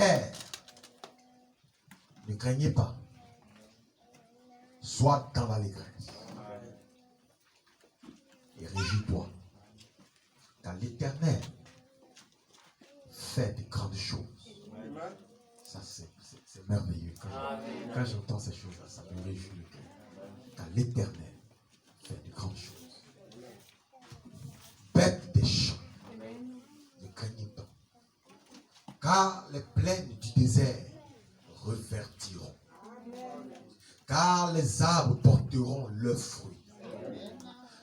terre, ne craignez pas. Sois dans l'allégresse. Et réjouis-toi. Car l'Éternel fait de grandes choses. Ça, c'est merveilleux. Quand j'entends ces choses-là, ça me réjouit le cœur. Car l'Éternel fait de grandes choses. Bêtes des champs, ne craignez pas. Car les plaines du désert reverdiront. Car les arbres porteront leurs fruits.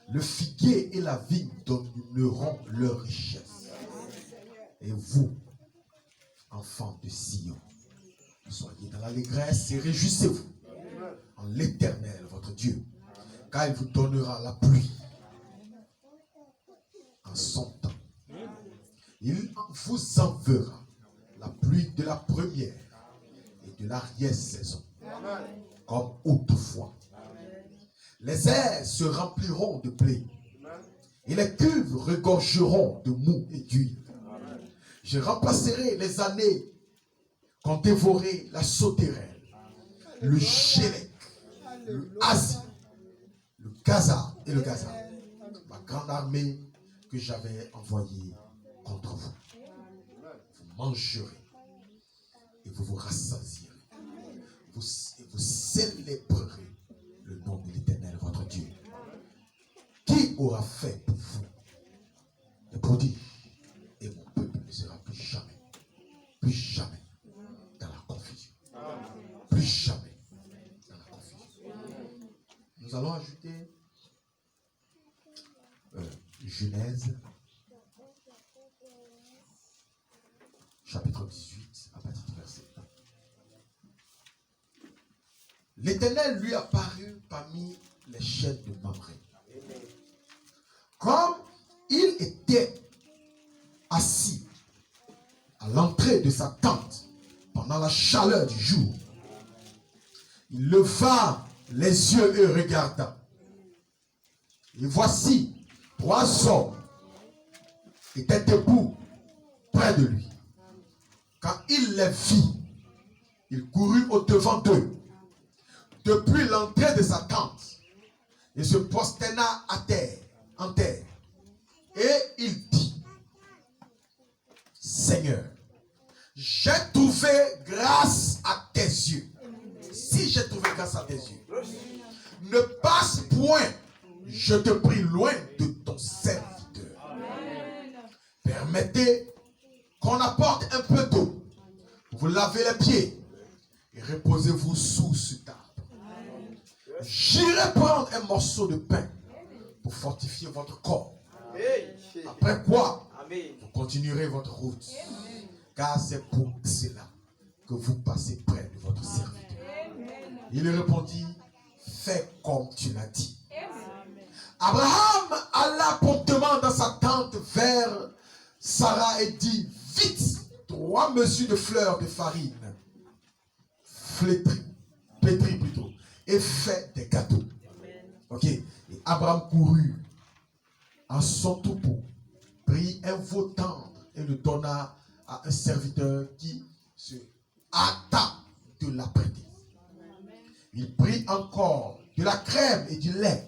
Le figuier et la vigne donneront leur richesse. Et vous, enfants de Sion, soyez dans l'allégresse et réjouissez-vous en l'Éternel, votre Dieu, car il vous donnera la pluie en son temps. Il vous enverra la pluie de la première et de l'arrière-saison, comme autrefois. Les airs se rempliront de blé, et les cuves regorgeront de mou et d'huile. Je remplacerai les années qu'ont dévoré la sauterelle, le gélec, le Asie, le Gaza et le Gaza, ma grande armée que j'avais envoyée contre vous. Vous mangerez et vous vous rassasierez. Vous célébrerez le nom de l'Éternel, votre Dieu. Qui aura fait pour vous des prodiges, et mon peuple ne sera plus jamais dans la confusion. Plus jamais dans la confusion. Nous allons ajouter Genèse, chapitre 18, à partir du verset 1. L'Éternel lui apparut parmi les chênes de Mamré. Comme il était assis à l'entrée de sa tente pendant la chaleur du jour, il leva les yeux et regarda. Et voici, 3 hommes étaient debout près de lui. Quand il les vit, il courut au-devant d'eux, depuis l'entrée de sa tente, et se prosterna en terre. Et il dit, Seigneur, j'ai trouvé grâce à tes yeux. Si j'ai trouvé grâce à tes yeux, ne passe point, je te prie, loin de ton serviteur. Permettez qu'on apporte un peu d'eau. Vous lavez les pieds et reposez-vous sous cet arbre. J'irai prendre un morceau de pain pour fortifier votre corps. Après quoi, vous continuerez votre route. Car c'est pour cela que vous passez près de votre serviteur. Il répondit, fais comme tu l'as dit. Abraham alla promptement dans sa tente vers Sarah et dit, vite, 3 mesures de fleurs de farine, pétries plutôt, et fait des gâteaux. Ok. Et Abraham courut en son troupeau, prit un veau tendre et le donna à un serviteur qui se hâta de l'apprêter. Il prit encore de la crème et du lait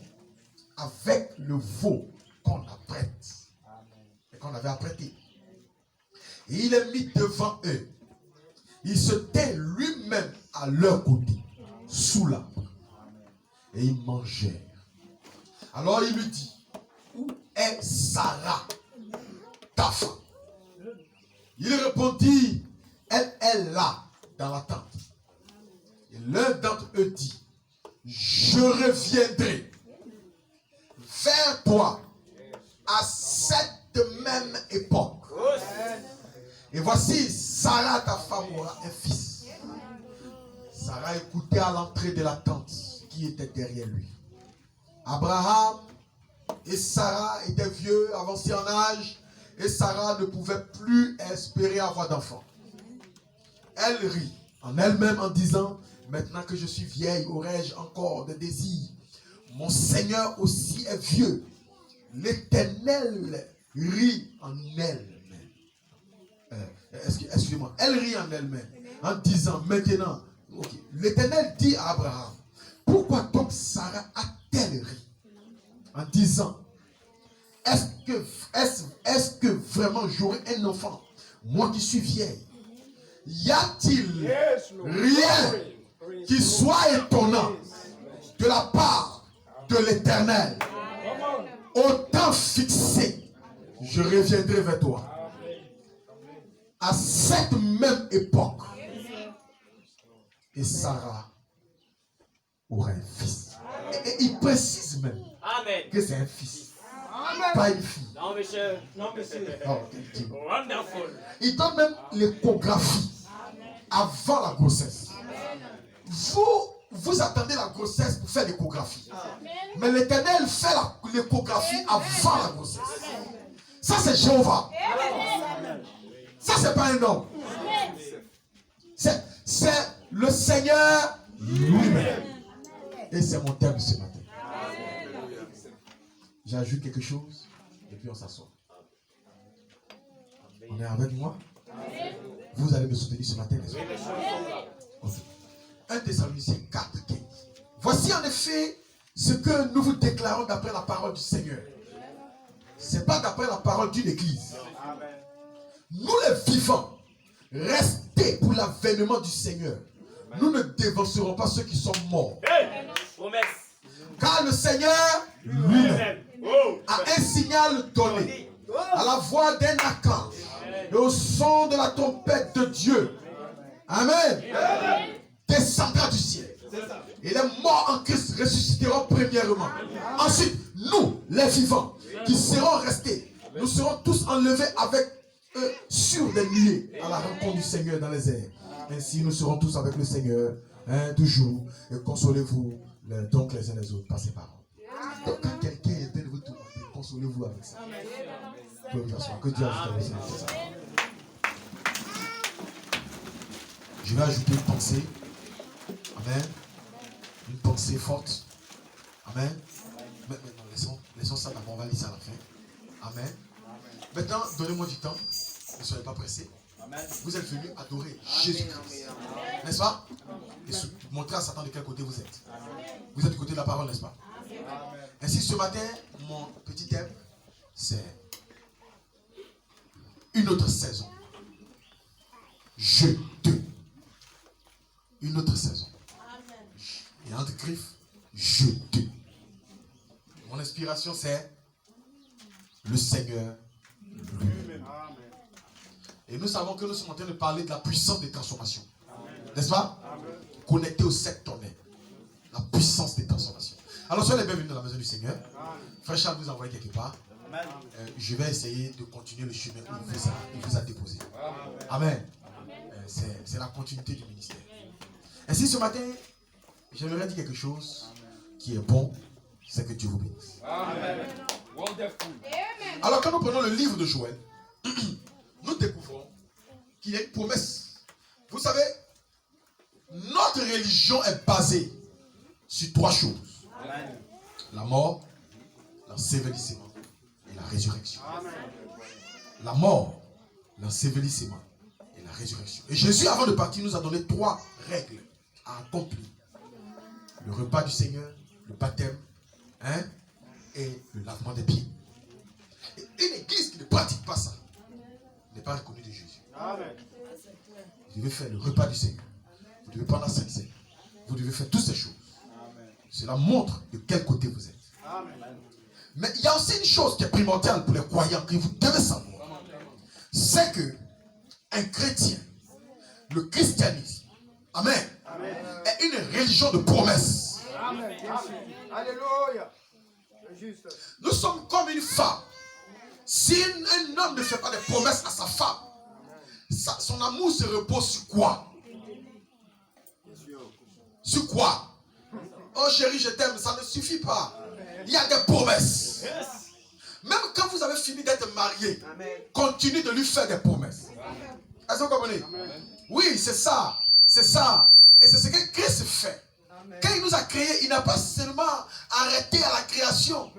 avec le veau qu'on apprête et qu'on avait apprêté. Et il est mis devant eux. Il se tint lui-même à leur côté, sous l'arbre. Et ils mangèrent. Alors il lui dit, où est Sarah, ta femme? Il répondit, elle est là, dans la tente. Et l'un d'entre eux dit, je reviendrai vers toi à cette même époque. Et voici, Sarah, ta femme, aura un fils. Sarah écoutait à l'entrée de la tente qui était derrière lui. Abraham et Sarah étaient vieux, avancés en âge, et Sarah ne pouvait plus espérer avoir d'enfant. Elle rit en elle-même en disant, maintenant que je suis vieille, aurai-je encore des désirs? Mon Seigneur aussi est vieux. L'Éternel rit en elle-même. excusez-moi, elle rit en elle-même en disant maintenant, okay, l'Éternel dit à Abraham, pourquoi donc Sarah a-t-elle ri en disant, est-ce que vraiment j'aurai un enfant, moi qui suis vieille? Y a-t-il rien qui soit étonnant de la part de l'Éternel? Au temps fixé, je reviendrai vers toi. À cette même époque, et Sarah aura un fils. Et il précise même que c'est un fils, pas une fille. Non, monsieur. Non, monsieur. Oh, Wonderful. il donne même l'échographie avant la grossesse. Vous attendez la grossesse pour faire l'échographie. Mais l'Éternel fait l'échographie avant la grossesse. Ça, c'est Jéhovah. Ça, c'est pas un homme. C'est le Seigneur lui-même. Et c'est mon thème ce matin. J'ajoute quelque chose et puis on s'assoit. On est avec moi? Vous allez me soutenir ce matin, n'est-ce pas? 1 Thessaloniciens 4, 15. Voici en effet ce que nous vous déclarons d'après la parole du Seigneur. Ce n'est pas d'après la parole d'une église. Nous les vivants, restés pour l'avènement du Seigneur, nous ne dévancerons pas ceux qui sont morts. Car le Seigneur lui-même a un signal donné à la voix d'un archange et au son de la trompette de Dieu. Amen. Descendra du ciel. Et les morts en Christ ressusciteront premièrement. Ensuite, nous, les vivants, qui serons restés, nous serons tous enlevés avec eux sur des nuées à la rencontre du Seigneur dans les airs. Ainsi, nous serons tous avec le Seigneur, toujours. Et consolez-vous donc les uns les autres par ces paroles. Donc, quand quelqu'un est de vous tourner, consolez-vous avec ça. Que Dieu ajoute à ça. Je vais ajouter une pensée. Amen. Une pensée forte. Amen. Maintenant, laissons ça d'abord, on va lire ça à la fin. Amen. Maintenant, donnez-moi du temps. Ne soyez pas pressés. Vous êtes venus adorer Jésus-Christ. N'est-ce pas? Et montrer à Satan de quel côté vous êtes. Vous êtes du côté de la parole, n'est-ce pas? Ainsi, ce matin, mon petit thème, c'est une autre saison. Je te. Une autre saison. Et entre griffes, je te. Mon inspiration, c'est le Seigneur lui-même. Et nous savons que nous sommes en train de parler de la puissance des transformations. N'est-ce pas? Connecté au 7 tonnerres. La puissance des transformations. Alors, soyez les bienvenus dans la maison du Seigneur. Frère Charles vous envoie quelque part. Je vais essayer de continuer le chemin où il vous a déposé. Amen. C'est la continuité du ministère. Ainsi, ce matin, j'aimerais dire quelque chose qui est bon, c'est que Dieu vous bénisse. Amen. Alors, quand nous prenons le livre de Joël, nous découvrons qu'il y a une promesse. Vous savez, notre religion est basée sur 3 choses. La mort, l'ensevelissement et la résurrection. La mort, l'ensevelissement et la résurrection. Et Jésus, avant de partir, nous a donné 3 règles à accomplir. Le repas du Seigneur, le baptême, et le lavement des pieds. Et une église qui ne pratique pas ça n'est pas reconnue de Jésus. Vous devez faire le repas du Seigneur. Vous devez prendre la Sainte Seine. Vous devez faire toutes ces choses. Cela montre de quel côté vous êtes. Mais il y a aussi une chose qui est primordiale pour les croyants que vous devez savoir. C'est que un chrétien, le christianisme, amen, est une religion de promesses. Alléluia. Nous sommes comme une femme. Si un homme ne fait pas de promesses à sa femme, son amour se repose sur quoi? Sur quoi? Oh chérie, je t'aime, ça ne suffit pas. Il y a des promesses. Même quand vous avez fini d'être marié, continuez de lui faire des promesses. Est-ce que vous comprenez? Oui, c'est ça. C'est ça. Et c'est ce que Christ fait. Quand il nous a créés, il n'a pas seulement arrêté à la création,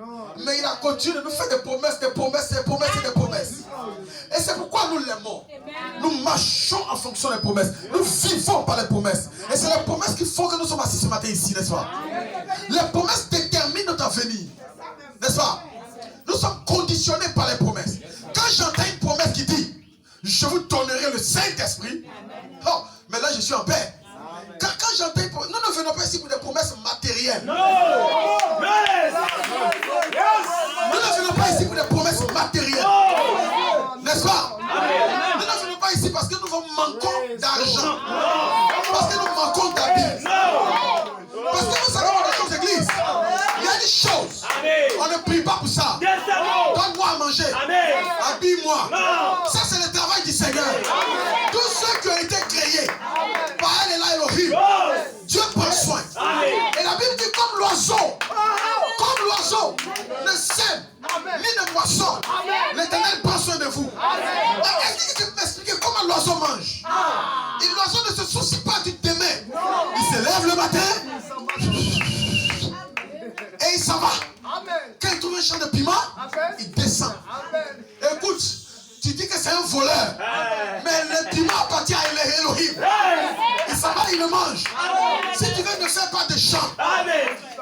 mais il a continué de nous faire des promesses, des promesses, des promesses et des promesses. Et c'est pourquoi nous les morts. Nous marchons en fonction des promesses. Nous vivons par les promesses. Et c'est les promesses qui font que nous sommes assis ce matin ici, n'est-ce pas? Les promesses déterminent notre avenir. N'est-ce pas? Nous sommes conditionnés par les promesses. Quand j'entends une promesse qui dit je vous donnerai le Saint-Esprit, oh, mais là je suis en paix. Quand j'entends une promesse, nous ne venons pas ici pour des promesses matérielles. Nous ne venons pas ici pour des promesses matérielles. N'est-ce pas? Nous ne venons pas ici parce que nous manquons d'argent. Parce que nous manquons d'habits. Parce que vous savez des choses, église. Il y a des choses. On ne prie pas pour ça. Donne-moi à manger. Habille-moi. Ça, c'est le travail du Seigneur. Tous ceux qui ont été créés par elle et là Elohim, Dieu prend soin. Et la Bible dit comme l'oiseau ne sème ni ne moissonne, l'Éternel prend soin de vous. Est-ce que tu peux m'expliquer comment l'oiseau mange? Et l'oiseau ne se soucie pas du demain. Il se lève le matin et il s'en va. Quand il trouve un champ de piment, il descend. Écoute, tu dis que c'est un voleur, mais le piment appartient à Elohim. Il s'en va, il le mange. Si tu veux ne faire pas de champ,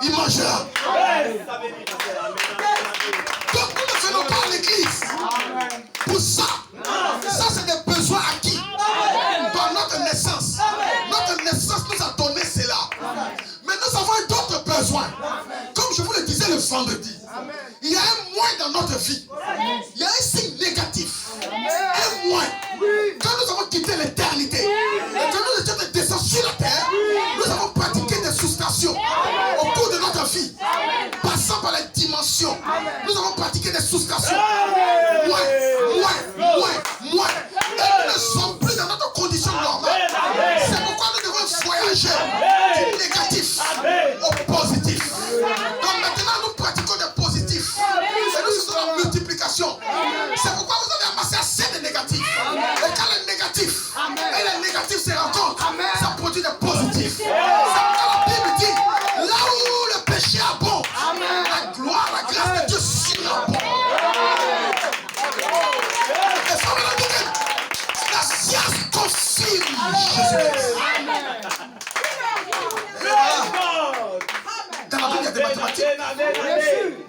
il mangera. Donc nous ne venons pas à l'église pour ça. Ça, c'est des besoins acquis par notre naissance. Notre naissance nous a donné cela. Mais nous avons d'autres besoins. Comme je vous le disais le vendredi, il y a un moins dans notre vie. Il y a un signe négatif. Un moins. Quand nous avons quitté l'éternité et que nous étions descendus sur la terre, nous avons pratiqué des soustractions au cours de notre vie. Passant par les dimensions, nous avons pratiqué des soustractions. Moins. Et nous ne sommes plus dans notre condition normale. C'est pourquoi nous devons voyager du négatif au positif. Donc maintenant nous pratiquons des positifs. Et nous faisons la multiplication. C'est pourquoi vous avez amassé assez de négatifs. Et quand les négatifs et les négatifs se rencontrent, ça produit des positifs. C'est pourquoi la Bible dit là où le péché abonde, la gloire, la grâce de Dieu surabonde. Et ça veut dire que la science confirme Jésus-Christ. Dans la Bible, il y a des mathématiques.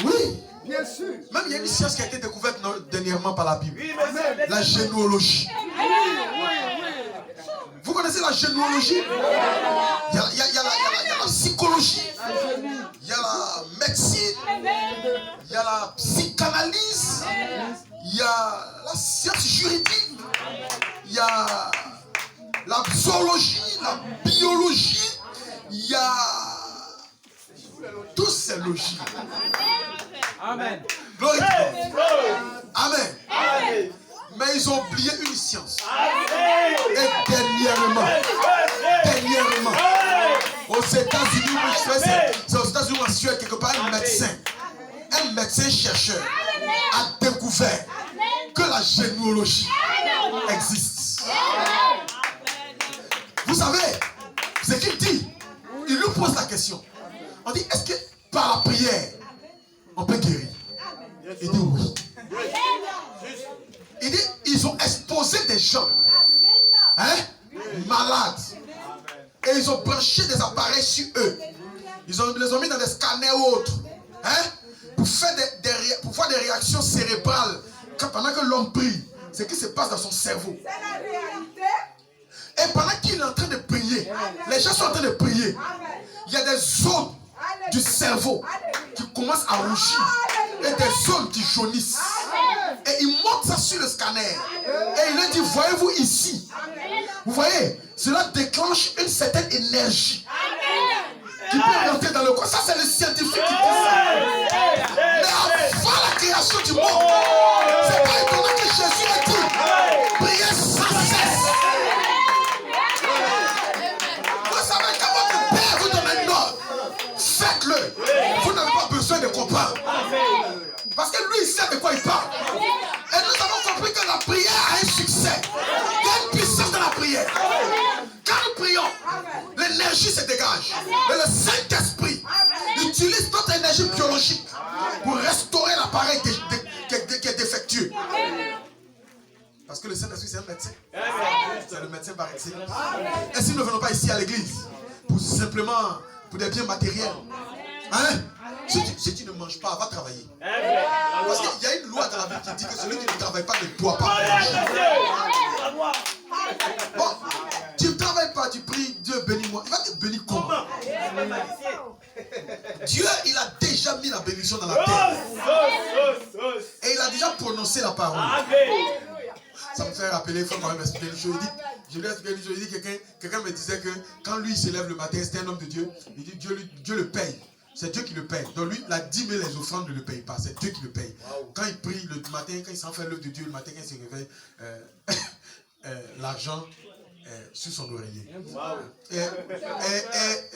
Oui. Bien sûr. Même il y a une science qui a été découverte dernièrement par la Bible. La généalogie. Vous connaissez la généalogie? Il y a la psychologie. Il y a la médecine. Il y a la psychanalyse. Il y a la science juridique. Il y a la zoologie, la biologie. Il y a toutes ces logiques. Amen. Gloire à Dieu. Amen. Mais ils ont oublié une science. Et dernièrement, aux États-Unis, c'est aux États-Unis où je suis quelque part, un médecin chercheur a découvert que la généalogie existe. Vous savez, ce qu'il dit, il nous pose la question. On dit, est-ce que par la prière, on peut guérir? Il dit oui. Il dit, ils ont exposé des gens malades. Et ils ont branché des appareils sur eux. Ils les ont mis dans des scanners ou autres. Pour faire pour voir des réactions cérébrales. Pendant que l'homme prie, ce qui se passe dans son cerveau. C'est la réalité. Et pendant qu'il est en train de prier, les gens sont en train de prier. Il y a des zones du cerveau qui commencent à rougir et des zones qui jaunissent. Et il monte ça sur le scanner. Et il leur dit, voyez-vous ici, vous voyez, cela déclenche une certaine énergie qui peut rentrer dans le corps. Ça, c'est le scientifique qui dit ça. Mais avant la création du monde, c'est pas étonnant que Jésus ait dit, priez sans cesse. Vous savez, quand votre Père vous donne un ordre, faites-le. Vous n'avez pas besoin de comprendre. Parce que lui, il sait de quoi il parle. Et nous avons compris que la prière a un succès. Il y a une puissance dans la prière. Quand nous prions, l'énergie se dégage. Et le Saint-Esprit utilise notre énergie biologique pour restaurer l'appareil qui est défectueux. Parce que le Saint-Esprit, c'est un médecin. Amen. C'est le médecin par excellence. Et si nous ne venons pas ici à l'église, pour simplement, pour des biens matériels, hein? Si tu ne manges pas, va travailler. Amen. Parce qu'il y a une loi dans la Bible qui dit que celui qui ne travaille pas ne doit pas manger. Bon, tu ne travailles pas, tu pries, Dieu bénis-moi. Il va te bénir comment? Dieu, il a déjà mis la bénédiction dans la terre. Et il a déjà prononcé la parole. Ça me fait rappeler, il faut quand même expliquer une chose. Je lui ai expliqué une chose. Il dit quelqu'un me disait que quand lui il se lève le matin, c'est un homme de Dieu. Il dit Dieu le paye. C'est Dieu qui le paye. Donc lui, la dîme et les offrandes ne le payent pas. C'est Dieu qui le paye. Quand il prie le matin, quand il s'en fait l'œuvre de Dieu, le matin, quand il se réveille, l'argent sur son oreiller. Et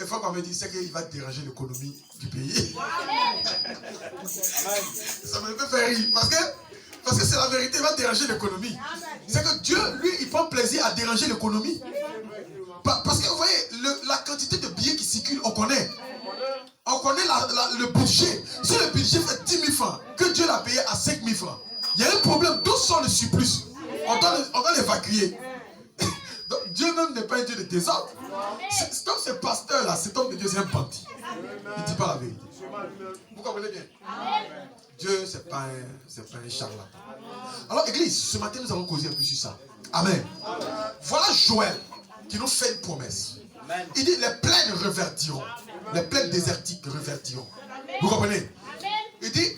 il faut qu'on me dise qu'il va déranger l'économie du pays. Ça me fait faire rire. Parce que c'est la vérité, il va déranger l'économie. C'est que Dieu, lui, il prend plaisir à déranger l'économie. Parce que vous voyez, la quantité de billets qui circulent, on connaît. On connaît le budget. Si le budget fait 10 000 francs, que Dieu l'a payé à 5 000 francs, il y a un problème. D'où sort le surplus? On doit l'évacuer. Donc Dieu même n'est pas un Dieu de désordre. Comme ce pasteur-là, cet homme de Dieu, c'est un bandit. Il ne dit pas la vérité. Vous comprenez bien? Dieu, c'est pas un charlatan. Alors, église, ce matin, nous allons causer un peu sur ça. Amen. Voilà Joël qui nous fait une promesse. Il dit, les plaines reverdiront. Les plaines désertiques reverdiront. Vous comprenez? Il dit,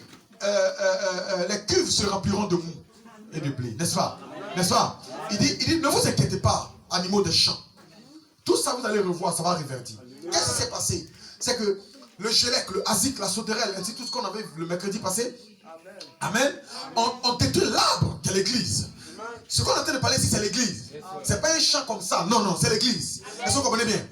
les cuves se rempliront de mou et de blé. N'est-ce pas? N'est-ce pas? Il dit, ne vous inquiétez pas, animaux des champs. Tout ça, vous allez revoir, ça va reverdir. Qu'est-ce qui s'est passé? C'est que le gélec, le azic, la sauterelle, ainsi tout ce qu'on avait le mercredi passé, amen, on détruit l'arbre qui est l'église. Ce qu'on est en train de parler ici, c'est l'église. C'est pas un champ comme ça. Non, non, c'est l'église. Est-ce que vous comprenez bien?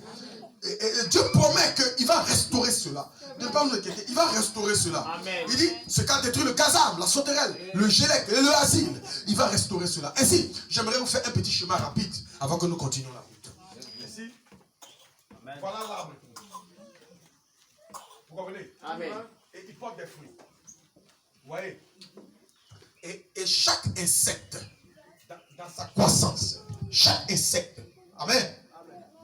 Et Dieu promet qu'il va restaurer cela. Ne pas vous inquiéter, il va restaurer cela. Amen. Il dit, ce qu'a détruit le gazam, la sauterelle, le gélec et le asile, il va restaurer cela. Ainsi, j'aimerais vous faire un petit chemin rapide avant que nous continuions la route. Ici, voilà l'arbre. Vous comprenez? Amen. Et il porte des fruits. Vous voyez? Et chaque insecte, dans sa croissance, chaque insecte, amen.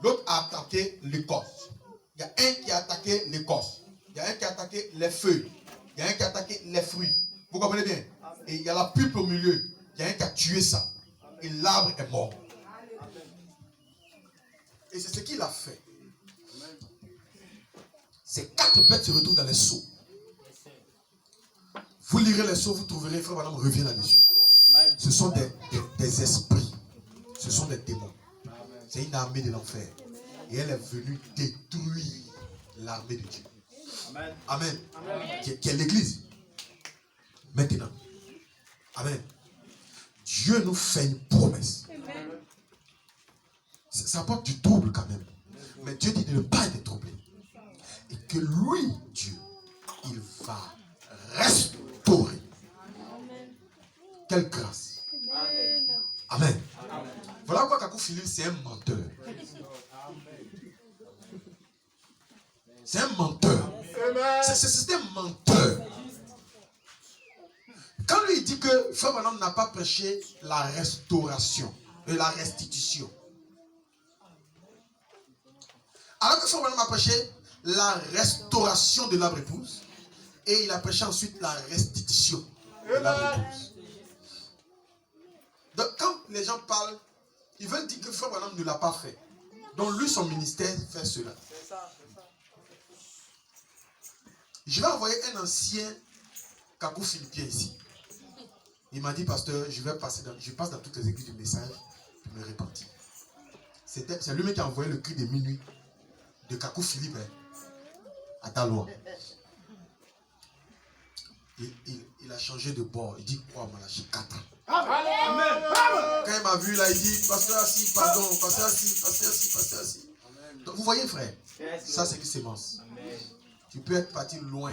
L'autre a attaqué l'écorce. Il y a un qui a attaqué l'écorce. Il y a un qui a attaqué les feuilles. Il y a un qui a attaqué les fruits. Vous comprenez bien? Et il y a la pulpe au milieu. Il y a un qui a tué ça. Et l'arbre est mort. Et c'est ce qu'il a fait. Ces 4 bêtes se retrouvent dans les seaux. Vous lirez les seaux, vous trouverez, frère madame revient là-dessus. Ce sont des esprits. Ce sont des démons. C'est une armée de l'enfer. Et elle est venue détruire l'armée de Dieu. Amen. Amen. Amen. Qui est l'église. Maintenant. Amen. Dieu nous fait une promesse. Ça apporte du trouble quand même. Mais Dieu dit de ne pas être troublé. Et que lui, Dieu, il va restaurer. Quelle grâce. Amen. Voilà pourquoi Kakou Philippe, c'est un menteur. C'est un menteur. C'est un menteur. Quand lui dit que Frère Branham n'a pas prêché la restauration et la restitution. Alors que Frère Branham a prêché la restauration de l'arbre épouse et il a prêché ensuite la restitution de l'arbre épouse. Donc quand les gens parlent, ils veulent dire que Frère Branham ne l'a pas fait. Donc lui, son ministère fait cela. Je vais envoyer un ancien Kakou philippien ici. Il m'a dit, pasteur, je passe dans toutes les églises du message pour me repentir. C'est lui-même qui a envoyé le cri de minuit de Kakou Philippe à Taloa. Il a changé de bord. Il dit, quoi, Malachi 4. Amen. Quand il m'a vu là, il dit, pasteur assis, pardon, pasteur assis, pasteur assis, pasteur assis. Donc vous voyez, frère, ça c'est une sémence. Tu peux être parti loin,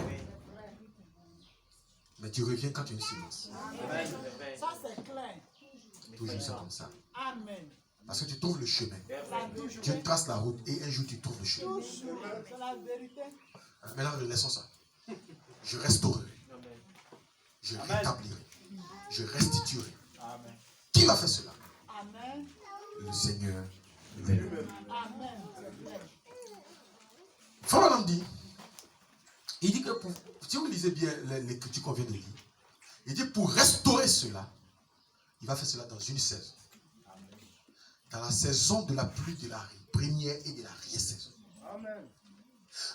mais tu reviens quand tu as une sémence. Ça c'est clair. Toujours ça comme ça. Amen. Parce que tu trouves le chemin. Dieu trace la route et un jour tu trouves le chemin. C'est la vérité. Maintenant, laissons ça. Je restaurerai. Je rétablirai. Je restituerai. Qui va faire cela? Amen. Le Seigneur lui-même. Amen. Frère Branham dit, il dit que si vous lisez bien l'écriture qu'on vient de lire, il dit pour restaurer cela, il va faire cela dans une saison. Dans la saison de la pluie de la première et de la saison.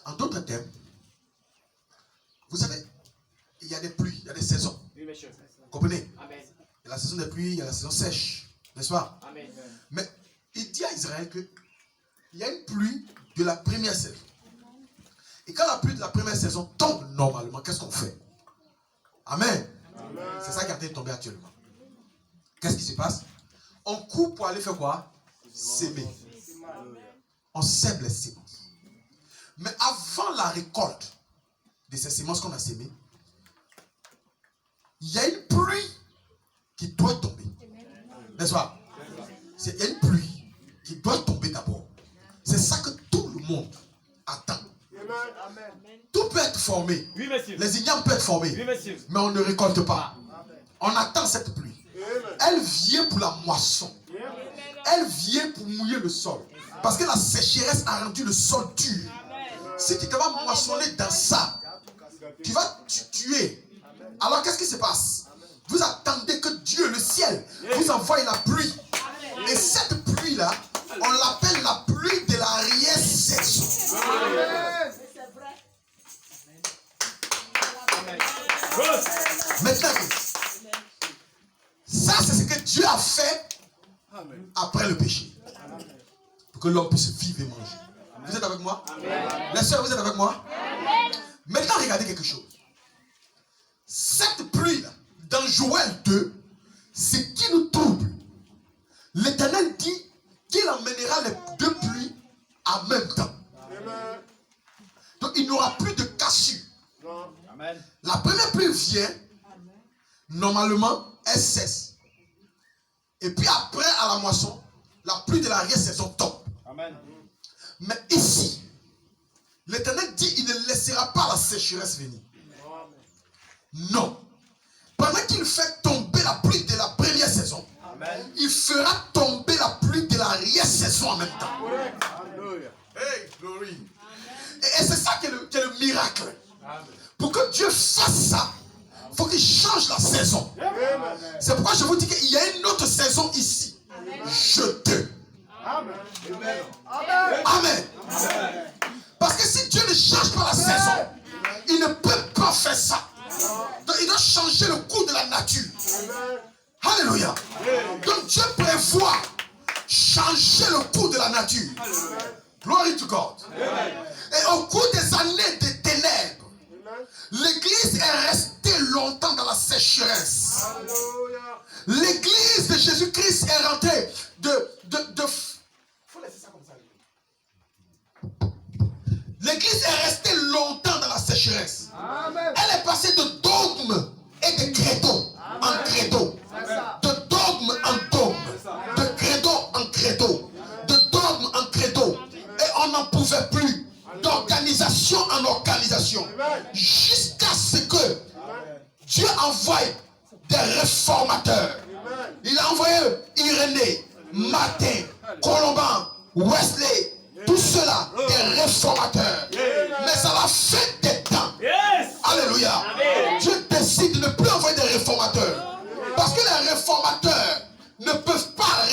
En d'autres termes, vous savez, il y a des pluies, il y a des saisons. Oui, monsieur. Vous comprenez? Amen. Il y a la saison des pluies, il y a la saison sèche. N'est-ce pas? Amen. Mais il dit à Israël qu'il y a une pluie de la première saison. Et quand la pluie de la première saison tombe normalement, qu'est-ce qu'on fait? Amen. C'est ça qui est en train de tomber actuellement. Qu'est-ce qui se passe? On coupe pour aller faire quoi? S'aimer. On sème les semences. Mais avant la récolte de ces semences qu'on a sémées, il y a une pluie qui doit tomber. N'est-ce pas? Il y a une pluie qui doit tomber d'abord. C'est ça que tout le monde attend. Tout peut être formé. Oui, monsieur. Les ignames peuvent être formés. Oui, monsieur. Mais on ne récolte pas. On attend cette pluie. Elle vient pour la moisson. Elle vient pour mouiller le sol. Parce que la sécheresse a rendu le sol dur. Si tu te vas moissonner dans ça, tu vas tuer. Alors qu'est-ce qui se passe? Vous attendez que Dieu, le ciel, vous envoie la pluie. Et cette pluie-là, on l'appelle la pluie de l'arrière-saison. Maintenant, ça c'est ce que Dieu a fait après le péché. Pour que l'homme puisse vivre et manger. Vous êtes avec moi? Les sœurs, vous êtes avec moi? Maintenant, regardez quelque chose. Cette pluie-là, dans Joël 2, ce qui nous trouble, l'Éternel dit qu'il emmènera les deux pluies en même temps. Donc il n'y aura plus de cassure. La première pluie vient, normalement, elle cesse. Et puis après, à la moisson, la pluie de l'arrière-saison tombe. Mais ici, l'Éternel dit qu'il ne laissera pas la sécheresse venir. Non. Pendant qu'il fait tomber la pluie de la première saison, il fera tomber la pluie de l'arrière-saison en même temps. Hey, glory. Et c'est ça qui est le miracle. Pour que Dieu fasse ça, il faut qu'il change la saison. C'est pourquoi je vous dis qu'il y a une autre saison ici. Je te. Amen. Parce que si Dieu ne change pas la saison, il ne peut pas faire ça. Donc il doit changer le cours de la nature. Alléluia. Donc Dieu prévoit changer le cours de la nature. Glory to God. Et au cours des années de ténèbres, l'Église est restée longtemps dans la sécheresse. L'Église de Jésus-Christ est rentrée faut laisser ça comme ça. L'Église est restée longtemps dans la sécheresse. Elle est passée de dogme et de credo en credo. De dogme en dogme. De credo en credo. De dogme en credo. Et on n'en pouvait plus. D'organisation en organisation. Jusqu'à ce que Dieu envoie des réformateurs. Il a envoyé Irénée, Martin, Colomban, Wesley, tout cela des réformateurs. Mais à la fin des temps, alléluia, Dieu décide de ne plus envoyer des réformateurs. Parce que les réformateurs ne peuvent pas,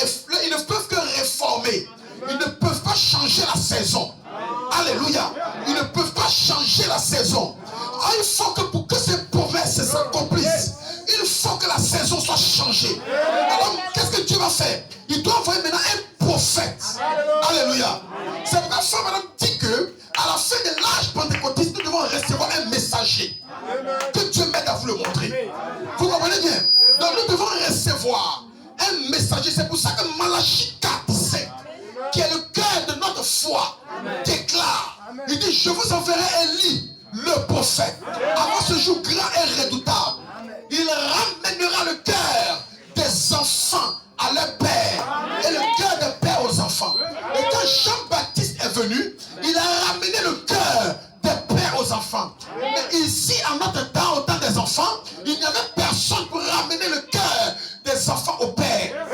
ils ne peuvent que réformer. Ils ne peuvent pas changer la saison. Alléluia. Ils ne peuvent pas changer la saison. Il faut que pour que ces promesses s'accomplissent, il faut que la saison soit changée. Alors, qu'est-ce que Dieu va faire? Il doit envoyer maintenant un prophète. Alléluia. C'est pourquoi Frère Madame dit que à la fin de l'âge pentecôtiste, nous devons recevoir un messager. Que Dieu m'aide à vous le montrer. Vous comprenez bien? Donc nous devons recevoir un messager. C'est pour ça que Malachie 4:7, qui est le cœur de notre foi, déclare. Il dit, je vous enverrai Élie, le prophète, avant ce jour grand et redoutable. Il ramènera le cœur des enfants à leur père et le cœur des pères aux enfants. Et quand Jean-Baptiste est venu, il a ramené le cœur des pères aux enfants. Mais ici, en notre temps, au temps des enfants, il n'y avait personne pour ramener le cœur des enfants au père.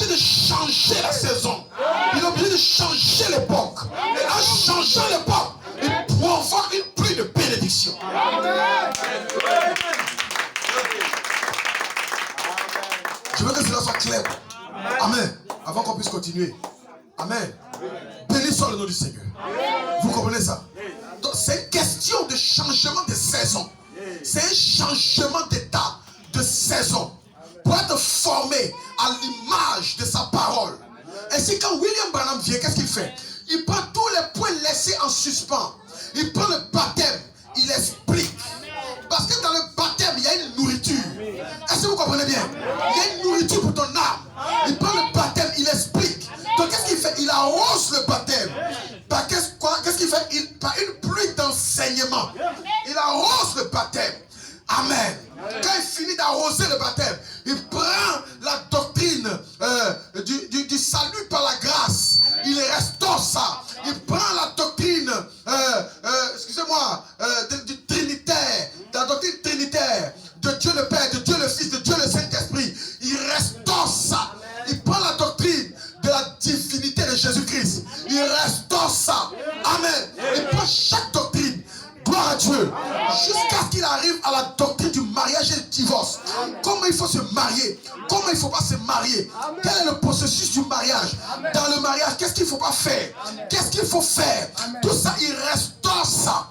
de changer la saison. Il est obligé de changer l'époque. Et en changeant l'époque, il provoque une pluie de bénédiction. Je veux que cela soit clair. Amen. Avant qu'on puisse continuer. Amen. Béni soit le nom du Seigneur. Vous comprenez ça? Donc c'est une question de changement de saison. C'est un changement d'état, de saison. Pour être formé à l'image de sa parole. Ainsi quand William Branham vient, qu'est-ce qu'il fait? Il prend tous les points laissés en suspens. Il prend le baptême, il explique. Parce que dans le baptême, il y a une nourriture. Est-ce que vous comprenez bien? Il y a une nourriture pour ton âme. Il prend le baptême, il explique. Donc qu'est-ce qu'il fait? Il arrose le baptême. Qu'est-ce qu'il fait? Par une pluie d'enseignement. Il arrose le baptême. Amen. Quand il finit d'arroser le baptême, il prend la doctrine du salut par la grâce. Il restaure ça. Il prend la doctrine, du trinitaire, la doctrine trinitaire de Dieu le Père, de Dieu le Fils, de Dieu le Saint-Esprit. Il restaure ça. Il prend la doctrine de la divinité de Jésus-Christ. Il restaure ça. Amen. Il prend chaque doctrine. Gloire à Dieu. Jusqu'à ce qu'il arrive à la doctrine du mariage et du divorce. Comment il faut se marier. Comment il ne faut pas se marier. Quel est le processus du mariage. Dans le mariage, qu'est-ce qu'il ne faut pas faire. Qu'est-ce qu'il faut faire. Tout ça, il restaure ça.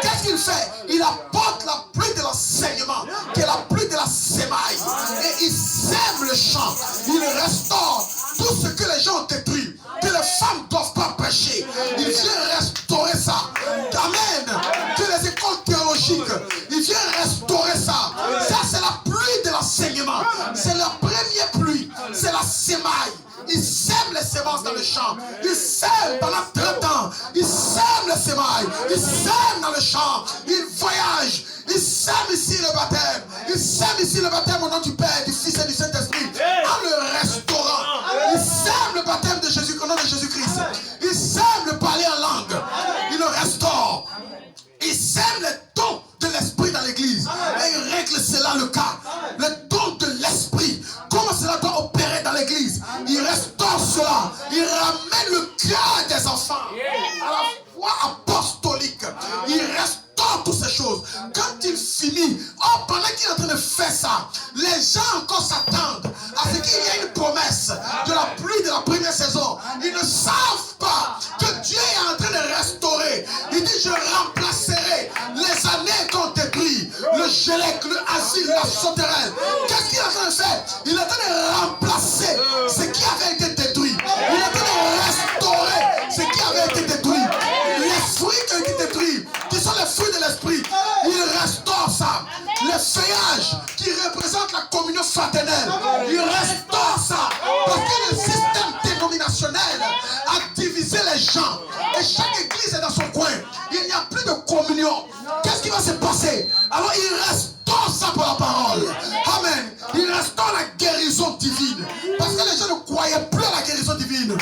Qu'est-ce qu'il fait. Il apporte la pluie de l'enseignement. Qui est la pluie de la sémaille. Et il sème le champ. Il restaure tout ce que les gens ont détruit. Que les femmes ne doivent pas prêcher. Il vient restaurer ça. Amen. Que les écoles théologiques, il vient restaurer ça. Ça, c'est la pluie de l'enseignement. C'est la première pluie. C'est la sémaille. Il sème les semences dans le champ. Il sème pendant 30 ans. Il sème les sémailles. Il sème dans le champ. Il voyage. Il sème ici le baptême. Il sème ici le baptême au nom du Père, du Fils et du Saint-Esprit. En le restaurant. Il sème le baptême de Jésus au nom de Jésus-Christ. Il sème le parler en langue. Il le restaure. Il sème les dons de l'esprit dans l'église. Et il règle cela le cas. Les dons de l'esprit. Comment cela doit opérer dans l'église. Il restaure cela. Il ramène le cœur des enfants à la foi apostolique. Il restaure toutes ces choses. Quand il finit, pendant qu'il est en train de faire ça, les gens encore s'attendent à ce qu'il y ait une promesse de la pluie de la première saison. Ils ne savent pas que Dieu est en train de restaurer. Il dit, je remplacerai les années qu'on détruit, le gélec, le asile, la sauterelle. Qu'est-ce qu'il est en train de faire? Il est en train de remplacer ce qui avait été détruit. Il est en train de restaurer ce qui avait été détruit. Les fruits qui ont été détruits, qui sont les fruits de l'esprit, il restaure ça. Les feuillages qui représentent la communion fraternelle, il restaure ça. Parce que le système dénominationnel a divisé les gens. Et chaque église est dans son coin. Il n'y a plus de communion. Qu'est-ce qui va se passer? Alors il restaure ça par la parole. Amen. Il restaure la guérison divine. Parce que les gens ne croyaient plus à la guérison divine.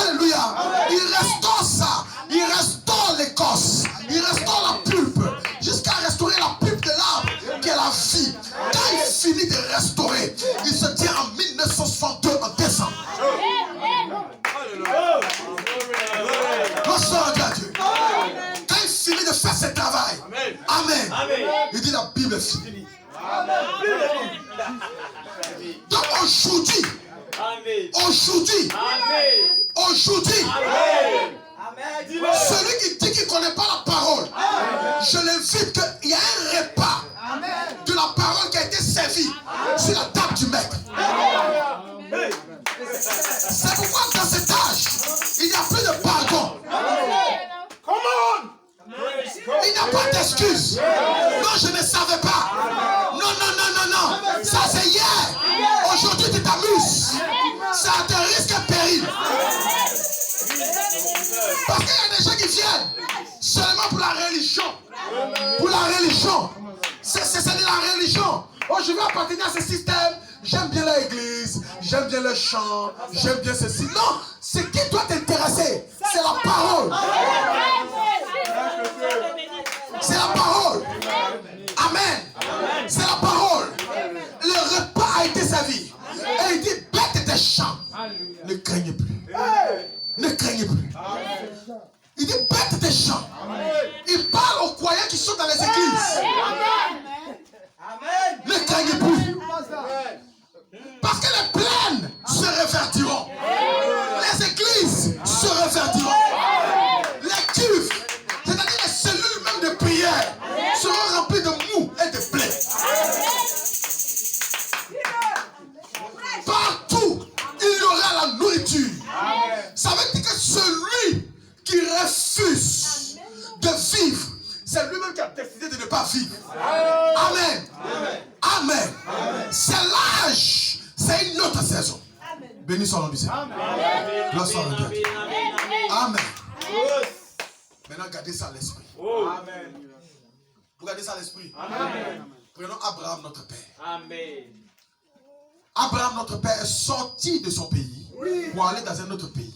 Alléluia. Il restaure ça. Il restaure l'écorce. Il restaure la pulpe. Jusqu'à restaurer la pulpe de l'arbre qui est la vie. Quand il finit de restaurer, il se tient en 1962 en décembre. Bonsoir à Dieu. Quand il finit de faire ce travail, amen. Il dit la Bible est finie. Donc aujourd'hui, celui qui dit qu'il ne connaît pas la parole, je l'invite qu'il y a un repas de la parole qui a été servi sur la table du maître. C'est pourquoi dans cet âge, il n'y a plus de pardon. Il n'y a pas d'excuse. Non, je ne savais pas. Non. Ça c'est hier. Aujourd'hui tu t'amuses. Ça te risque péril. Parce qu'il y a des gens qui viennent seulement pour la religion. Pour la religion. C'est de la religion. Oh, je veux appartenir à ce système. J'aime bien l'église. J'aime bien le chant. J'aime bien ceci. Non, ce qui doit t'intéresser, c'est la parole. C'est la parole. Amen. C'est la parole. Le repas a été servi. Et il dit, bête des champs. Ne craignez plus. Ne craignez plus. Il dit bête des champs. Il parle aux croyants qui sont dans les églises. Ne craignez plus. Parce que les plaines se révertiront. Les églises se révertiront. Les cuves, c'est-à-dire les cellules même de prière, seront remplies de mou et de blé. Partout, il y aura la nourriture. Ça veut dire que celui qui refuse de vivre, c'est lui-même qui a décidé de ne pas vivre. Amen. Amen. C'est l'âge, c'est une autre saison. Béni soit le nom du Seigneur. Gloire soit à Dieu. Amen. Maintenant, gardez ça à l'esprit. Vous gardez ça à l'esprit. Prenons Abraham, notre père. Amen. Abraham, notre père, est sorti de son pays pour aller dans un autre pays.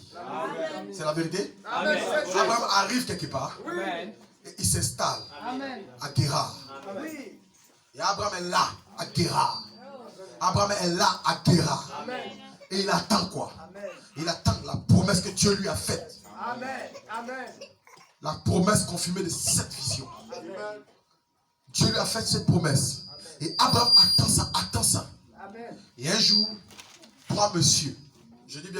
C'est la vérité. Abraham arrive quelque part Amen. et il s'installe à Guérard. Et Abraham est là à Guérard. Abraham est là à Guérard. Et il attend quoi? Il attend la promesse que Dieu lui a faite. La promesse confirmée de cette vision. Dieu lui a fait cette promesse. Et Abraham attend ça, attend ça. Et un jour, trois messieurs, je dis bien